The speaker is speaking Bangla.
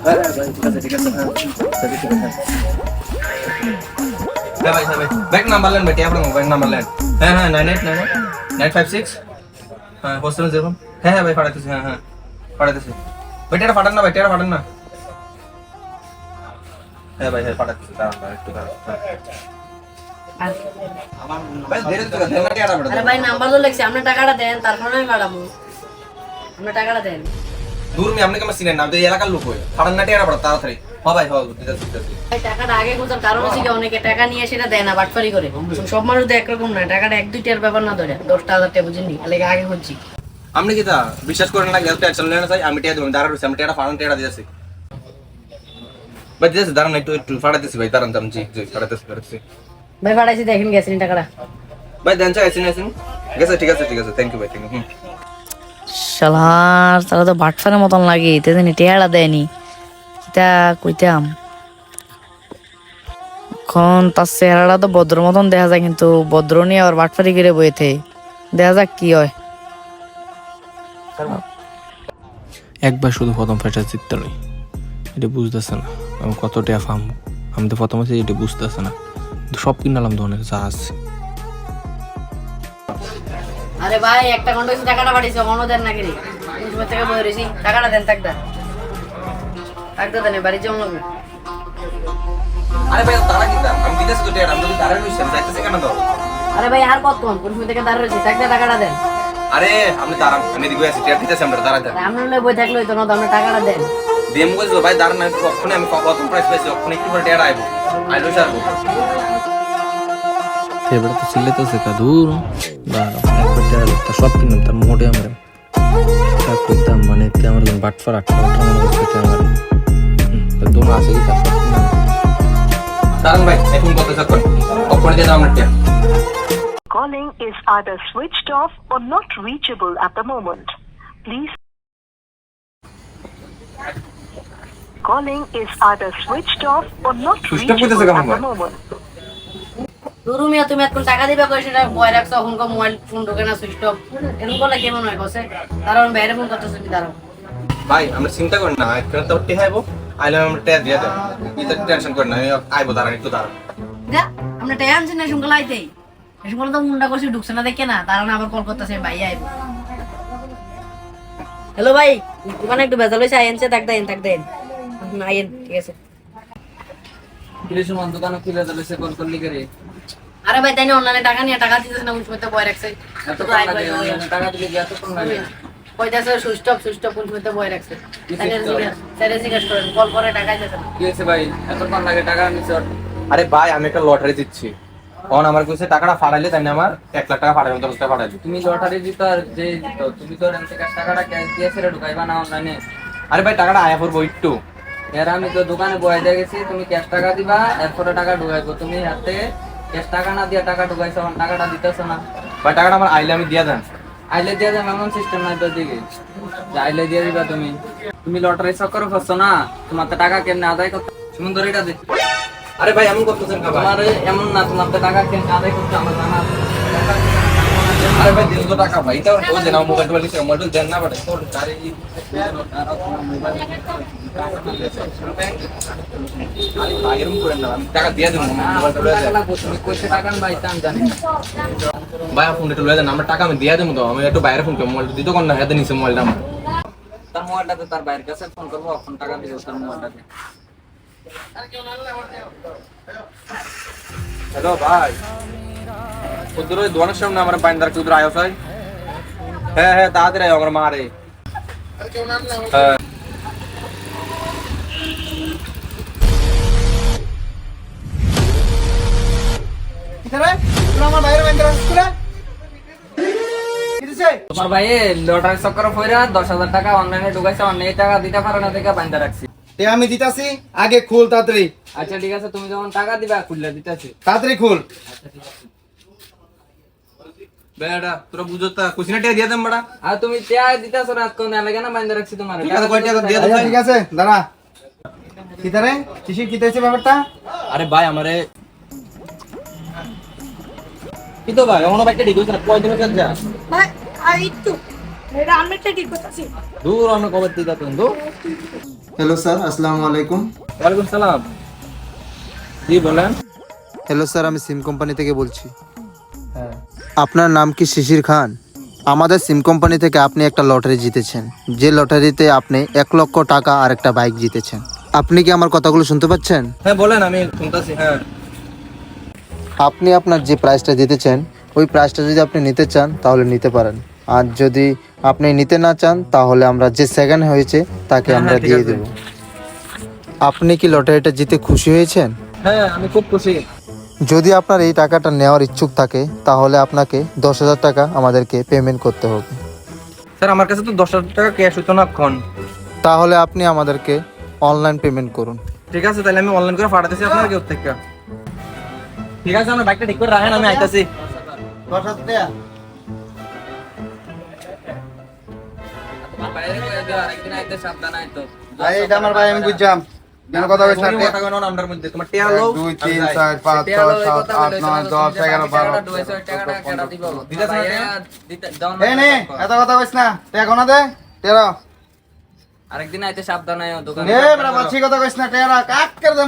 হ্যাঁ ভাই ঠিক আছে ঠিক আছে হ্যাঁ ঠিক আছে হ্যাঁ ভাই হ্যাঁ ভাই ব্যাক নাম্বার লেন বেটি আপনার মোবাইল নাম্বার লেন হ্যাঁ হ্যাঁ 9899 হ্যাঁ 4701 হ্যাঁ হ্যাঁ ভাই পাঠাতেছি হ্যাঁ হ্যাঁ পাঠাতেছি বেটি এটা পাঠান না বেটি এটা পাঠান না হ্যাঁ ভাই হ্যাঁ পাঠাতেছি দাঁড়ান একটু দাঁড়ান ভাই ধীরে ধীরে দেন না টিয়াটা পাঠান আরে ভাই নাম্বার তো লিখছি আপনি টাকাটা দেন তারপর আমি পাঠাবো আপনি টাকাটা দেন দূর মি আপনি কেমন চিনেন না তো এই এলাকার লোক হই পাঠান না টিয়াটা পাঠান তাড়াতাড়ি হ্যাঁ ভাই হ্যাঁ দিতেছি দিতেছি ভাই টাকাটা আগে কোথাও কারণ হচ্ছে কি অনেকে টাকা নিয়ে সেটা দেয় না বাটফারি করে সব মানুষ তো একরকম না টাকাটা 1-2 ব্যাপার না ধরে 10,000 টাকা বুঝিনি এলাকা আগে হচ্ছি আপনি কি তা বিশ্বাস করেন না গেল টেনশন নেন না চাই আমি টিয়া দেব দাঁড়া রইছি আমি টিয়াটা ফাড়ান টিয়াটা দিতেছি ভাই দিতেছি দাঁড়ান একটু একটু ফাড়াতেছি ভাই দাঁড়ান দাঁড়ান জি জি ফাড়াতেছি ভাই পাঠাইছি দেখেন গেছেন টাকাটা ভাই দেন চাই আছেন আছেন ঠিক আছে থ্যাংক ইউ ভাই থ্যাংক ইউ শালার তারা তো বাটফারের মতন লাগে তে জানি টেয়ারা দেয়নি এটা কইতাম এখন তার চেহারাটা তো ভদ্র মতন দেখা যায় কিন্তু ভদ্র নিয়ে আবার বাটফারি করে বইতে দেখা যাক কি হয় একবার শুধু প্রথম ফ্যাটার জিততে নই এটা বুঝতেছে না আমি কত টাকা ফার্ম আমি তো প্রথম আছি এটা বুঝতেছে না কিন্তু সব কিনালাম ধরনের যা আছে আরে ভাই একটা ঘন্টা হইছে টাকাটা পাঠিয়েছি অন্য দেন নাকি রে কোন সময় থেকে বই রইছি টাকাটা দেন থাকদা দেন বাড়ি যাও লাগবে আরে ভাই তারা কি দাম আমি দিতেছি তো টিয়াটা আমি তো দাঁড়া রইছি আমি যাইতেছি কেন তো আরে ভাই আর কতক্ষণ কোন সময় থেকে দাঁড়িয়ে রইছি টাকাটা দেন আরে আপনি দাঁড়ান আমি দিকে আছি টিয়াটা দিতেছি আমরা দাঁড়া দাঁড়া আপনি হলে বই থাকলে হইতো না তো আপনি টাকাটা দেন দেম কইছো ভাই দাঁড়ান আমি কখনো আমি কত প্রাইস পাইছি কখনো একটু করে টিয়াটা আইবো আইলো স্যার এবারে তো চিল্লাতেছে কা দূর দাঁড়াও একবার টাকা লোকটা সব কিনলাম তার মোটে আমরা করতাম মানে আমার বাটফার 8 মনে করতে আমার দোনো আছে কি তার সব কিনলাম দাঁড়ান ভাই এখন কত থাকুন কখনো দিয়ে দাও আমরা টিয়া Calling is either switched off or not reachable at the moment. Please. Calling is either switched off or not Switched off reachable কইতেছে at কেমন the moment. রুমিয়া তুমি এখন টাকা দিবে কই সেটা বয় রাখছো এখন কো মোবাইল ফোন ঢোকে না সুইচ অফ এরকম করলে কেমন হয় কসে কারণ বাইরে ফোন করতেছ কি দাঁড়াও ভাই আমরা চিন্তা করেন না এখন তো টিয়া আইবো আইলে আমরা টিয়া দিয়ে দেব এটা টেনশন করেন না আমি আইবো দাঁড়ান একটু দাঁড়ান যা আমরা টেনশন না শুনকে লাইতেই এসব তো মুন্ডা করছি ঢুকছে না দেখে না তারা আবার কল করতেছে ভাই আইবো হ্যালো ভাই দোকানে একটু বেজাল হইছে আইনছে তাক দেন আইন ঠিক আছে কিরেশমান দোকানে খুলে দিলেছে কল করলি করে আরে ভাই তাই না অনলাইনে টাকা নিয়ে টাকা দিতেছ না উঠতে বয় রাখছে এত টাকা দিলে কি এত কম লাগে কইতাছে সুইচ অফ কোন সময় বয় রাখছে তাহলে জিজ্ঞেস করেন কল করে টাকা দিতেছে কি হয়েছে ভাই এত কম লাগে টাকা নিছ আরে ভাই আমি একটা লটারি দিচ্ছি তখন আমার কাছে টাকাটা ফাড়াইলে তাই না আমার 1 লাখ টাকা ফাড়াইলাম 10 টাকা ফাড়াইলি তুমি লটারি জিতো আর যে জিতো তুমি তো এখান থেকে টাকাটা ক্যাশ দিয়ে ছেড়ে ঢুকাইবা না অনলাইনে আরে ভাই টাকাটা আয়া পড়বো একটু এর আমি তো দোকানে বয়ে দিয়ে গেছি তুমি ক্যাশ টাকা দিবা এরপরে টাকা ঢুকাইবো তুমি হাতে ক্যাশ টাকা না দিয়ে টাকা ঢুকাইছো টাকাটা দিতেছো না ভাই টাকাটা আমার আইলে আমি দিয়ে দেন আইলে দিয়ে যাবে এমন সিস্টেম নাই তো দিকে যে আইলে দিয়ে দিবা তুমি লটারি চক্করে ফসছো না তোমার তো টাকা কেমনে আদায় করতে সুন্দর এটা দে আরে ভাই এমন করতেছেন কা ভাই তোমার এমন না তোমার তো টাকা কেমনে আদায় করতে আমার জানা আছে। আরে ভাই দিন তো টাকা ভাই এটা ও যে নাও মোবাইল টোবাইল দিছে মোবাইল দেন না বাটে তোর তারে আরে ভাই এরকম করেন না আমি টাকা দিয়ে দেব মোবাইল টোবাইল টাকা লাগবো, তুমি কইছে টাকা আমি পাইতাম জানি না। ভাই ফোন একটু লয়ে দেন আমার টাকা আমি দিয়ে দেব তো আমি একটু বাইরে ফোন করব মোবাইল দিতে কোন না হাতে নিছে মোবাইলটা আমার তার মোবাইলটাতে তার বাইরের কাছে ফোন করবো ফোন টাকা দিবো তার মোবাইলটাতে হ্যালো ভাই উধর ওই দোকানের সামনে আমার বাইন্দার কি উধর আয়ো ভাই হ্যাঁ হ্যাঁ তাড়াতাড়ি আয়ো আমার মারে হ্যাঁ তোমার ভাই লটারি চক্করে ফইরা 10,000 টাকা অনলাইনে ঢুকাইছে অনলাইনে টাকা দিতে পারে না দেখে বাইন্দা রাখছি আমি দিতাছি আগে খুল তাড়াতাড়ি আচ্ছা ঠিক আছে তুমি যখন টাকা দিবা খুললে দিতেছি তাড়াতাড়ি খুল বেড়া তোরা বুঝো তা কুছিনা টিয়া দিয়ে দেন বড়া আর তুমি টিয়া দিতেছো রাত কোন লাগে না বাইন্দা রাখছি তোমার ঠিক আছে কয় টাকা দিয়ে দেন আচ্ছা, ঠিক আছে দাঁড়া কিতারে কিসের কিতাইছে ব্যাপারটা আরে ভাই আমারে কি তো ভাই এমন বাইকটা ঠিক হইছে না কয় দিন হচ্ছে যা ভাই আর একটু এটা আনমেটটা ঠিক করতেছি দূর আমরা কবে দিতা তুমি দূর হ্যালো স্যার, আসসালামু আলাইকুম। ওয়ালাইকুম সালাম। জি বলেন। হ্যালো স্যার, আমি সিম কোম্পানি থেকে বলছি। হ্যাঁ, আপনার নাম কি শিশির খান? আমাদের সিম কোম্পানি থেকে আপনি একটা লটারি জিতেছেন, যে লটারিতে আপনি 1 লক্ষ টাকা আর একটা বাইক জিতেছেন। আপনি কি আমার কথাগুলো শুনতে পাচ্ছেন? হ্যাঁ বলেন, আমি শুনতেছি। হ্যাঁ আপনি আপনার যে প্রাইসটা জিতেছেন, ওই প্রাইসটা যদি আপনি নিতে চান তাহলে নিতে পারেন, আর যদি আপনি নিতে না চান তাহলে আমরা যে সেকেন্ড হয়েছে তাকে হ্যাঁ, আমরা ঠিক দিয়ে আছে। দেব। আপনি কি লটারিটা জিতে খুশি হয়েছেন? হ্যাঁ, আমি খুব খুশি। যদি আপনার এই টাকাটা নেওয়ার ইচ্ছুক থাকে তাহলে আপনাকে 10,000 টাকা আমাদেরকে পেমেন্ট করতে হবে। স্যার আমার কাছে তো 10,000 টাকা ক্যাশ হইতো না এখন। তাহলে আপনি আমাদেরকে অনলাইন পেমেন্ট করুন। ঠিক আছে, তাহলে আমি অনলাইন করে পাঠাতেছি আপনার কেউ থেকে। ঠিক আছে, আমার বাইকটা ঠিক করে রাখেন, আমি আইতাছি। তোমার বাইরে কয়ে দিও আরেকদিন আইতে সাবধান আইতো। এটা আমার ভাই, আমি বুঝলাম কেন কথা বলছ না। তুমি কথা কইনো না আমরার মধ্যে, তোমার টিয়া লও। 2 3 4 5 6 7 8 9 10 11 12 টাকাটা কেডা দিব? দিতেছ না ভাইয়া, দাও না। এই নে, এত কথা কইছ না, টাকা না দে, তেরা আরেকদিন আইতে সাবধান আইও দোকানে। নে বড় বাচ্চি কথা কইছ না, তেরা কাট করে দে।